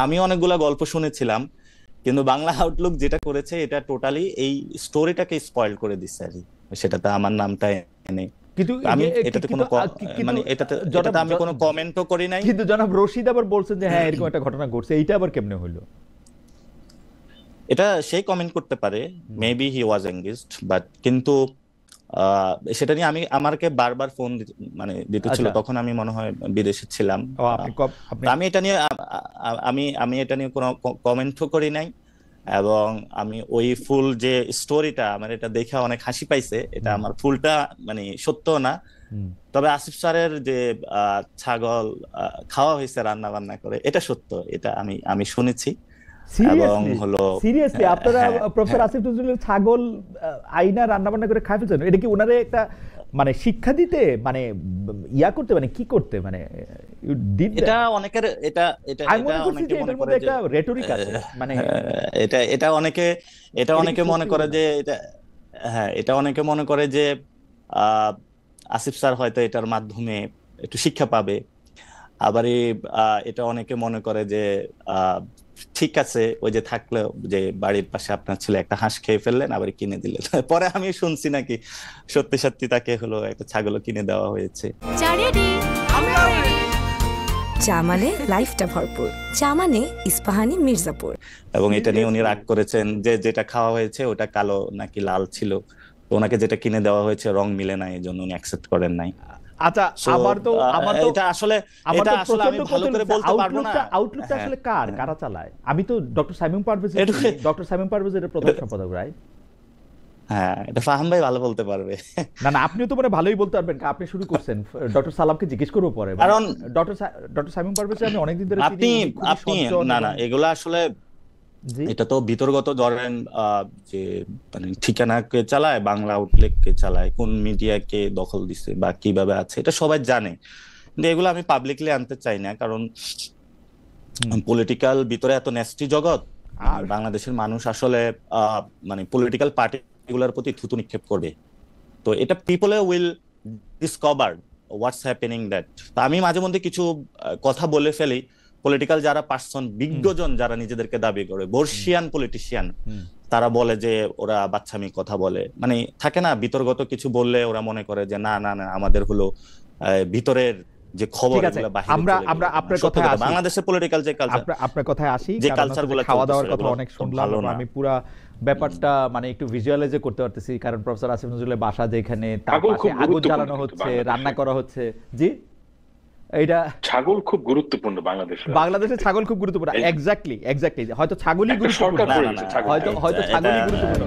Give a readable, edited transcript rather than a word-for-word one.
আমি অনেকগুলা গল্প শুনেছিলাম, কিন্তু বাংলা আউটলুক যেটা করেছে এটা টোটালি এই স্টোরিটাকে স্পয়েল করে দিচ্ছে আর কি। সেটাতে আমার নামটা এনে কিন্তু আমি এটাতে কোনো কিন্তু মানে এটাতে জনাব এটাতে আমি কোনো কমেন্টও করি নাই। কিন্তু জনাব রশিদ আবার বলছেন যে হ্যাঁ এরকম একটা ঘটনা ঘটছে, এইটা আবার কেমনে হইলো? এটা সেই কমেন্ট করতে পারে, maybe he was engaged, but কিন্তু সেটা নিয়ে আমাকে বারবার ফোন মানে দিতেছিল, আচ্ছা, তখন আমি মনে হয় বিদেশে ছিলাম। ও আপনি আপনি তো আমি এটা নিয়ে আমি এটা নিয়ে কোনো কমেন্টও করি নাই। এবং আমি ওই ফুল যে স্টোরিটা, আমার এটা দেখে অনেক হাসি পাইছে, এটা আমার ফুলটা মানে সত্য না। তবে আসিফ স্যারের যে ছাগল খাওয়া হয়েছে রান্না বান্না করে, এটা সত্য, এটা আমি আমি শুনেছি। এবং সিরিয়াসলি হলো সিরিয়াসলি আপনারা হ্যাঁ প্রফেসর হ্যাঁ আসিফ নজরুলের ছাগল আইনা রান্না বান্না করে খাই ফেলছেন? এটা কি ওনারে একটা মানে শিক্ষা দিতে, মানে ইয়া করতে, মানে কি করতে, মানে ইউ ডিড এটা দ্যাট? অনেকের এটা এটা আমি এটা মনে করছি অনেকে যে মনে এটার করে মধ্যে যে একটা রেটরিক আছে, মানে এটা এটা অনেকে এটা এটা কি অনেকে মনে সত্যি করে বলে না? যে এটা, হ্যাঁ এটা অনেকে মনে করে যে আহ আসিফ স্যার হয়তো এটার মাধ্যমে একটু শিক্ষা পাবে। আবার এটা অনেকে মনে করে যে আহ ঠিক আছে, ওই যে থাকলো, যে বাড়ির পাশে আপনার ছেলে একটা হাঁস খেয়ে ফেললেন আবার কিনে দিলেন। পরে আমি শুনছি নাকি সত্যি সত্যি তাকে হলো একটা ছাগল কিনে দেওয়া হয়েছে। চা মানে লাইফটা ভরপুর, চা মানে ইস্পাহানি মির্জাপুর। এবং এটা নিয়ে উনি সিরিয়াসলি রাগ করেছেন যে যেটা খাওয়া হয়েছে ওটা কালো নাকি লাল ছিল, তো ওনাকে যেটা কিনে দেওয়া হয়েছে রং মিলে নাই, এই জন্য উনি অ্যাকসেপ্ট করেন নাই। আচ্ছা, সো আমার তো এটা আসলে আমার এটা তো আসলে প্রচন্ড আমি ভালো করে কৌতূহল, বলতে পারবো না। আউটলুকটা হ্যাঁ আসলে কারা চালায়? আমি তো ডক্টর সাইমন পারভেজ, এটা ডক্টর সাইমন পারভেজ এর প্রধান সম্পাদক, রাইট? হ্যাঁ এটা ফাহাম ভাই ভালো বলতে পারবে। না না, আপনিও তো মানে ভালোই বলতে পারবেন, আপনি শুরু করছেন। ডক্টর সালামকে জিজ্ঞেস করবো পরে, মানে কারণ ডক্টর সাইমন পারভেজ আমি অনেকদিন ধরে চিনি, আপনি উনি খুবই আপনি সজ্জন না এবং না এগুলা আসলে জি এটা তো বিতর্গত, ধরেন যে মানে ঠিকানাকে চালায়, বাংলা আউটলেট কে চালায়, কোন মিডিয়াকে দখল দিছে বা কিভাবে আছে, এটা সবাই জানে। কিন্তু এগুলো আমি পাবলিকলি আনতে চাই না, কারণ পলিটিক্যাল ভিতরে এত ন্যাস্টি জগৎ, মানে আর বাংলাদেশের মানুষ আসলে আহ, মানে পলিটিক্যাল পার্টিগুলোর প্রতি থুতু নিক্ষেপ করবে। তো এটা people will discover what's happening that. তা আমি মাঝে মধ্যে কিছু কথা বলে ফেলি, পলিটিক্যাল যারা পার্সন, বিজ্ঞজন যারা নিজেদেরকে দাবি করে, বর্ষিয়ান পলিটিশিয়ান, তারা বলে যে ওরা বাচ্চামি কথা বলে, মানে থাকে না বিতর্গত কিছু বললে ওরা মনে করে যে না না না আমাদের হলো ভিতরের যে খবর ঠিক আছে, এগুলো বাহিরে আমরা চলে আমরা গেলে। আপনার সত্য কথায় কথা, আসি, বাংলাদেশের পলিটিক্যাল যে কালচার, আপনার কথায় আসি, যে কারণ কালচার হচ্ছে গুলো যে খাওয়া দাওয়ার চলতেছে কথা এগুলো অনেক তো শুনলাম ভালো এবং না। আমি পুরা ব্যাপারটা মানে একটু ভিজুয়ালাইজ করতে পারতেছি, কারণ প্রফেসর আসিফ নজরুলের বাসা যেখানে, তার ছাগল পাশে খুব আগুন গুরুত্বপূর্ণ জ্বালানো কিন্তু হচ্ছে, বাংলাদেশে। রান্না করা হচ্ছে। জি, এইটা ছাগল খুব গুরুত্বপূর্ণ বাংলাদেশের বাংলাদেশে রাজনীতিতে। ছাগল খুব গুরুত্বপূর্ণ, এই এক্স্যাক্টলি এক্স্যাক্টলি, হয়তো ছাগলই একটা গুরুত্বপূর্ণ, সরকার না করে না দিয়েছে না ছাগল। হয়তো এটা ছাগলই গুরুত্বপূর্ণ।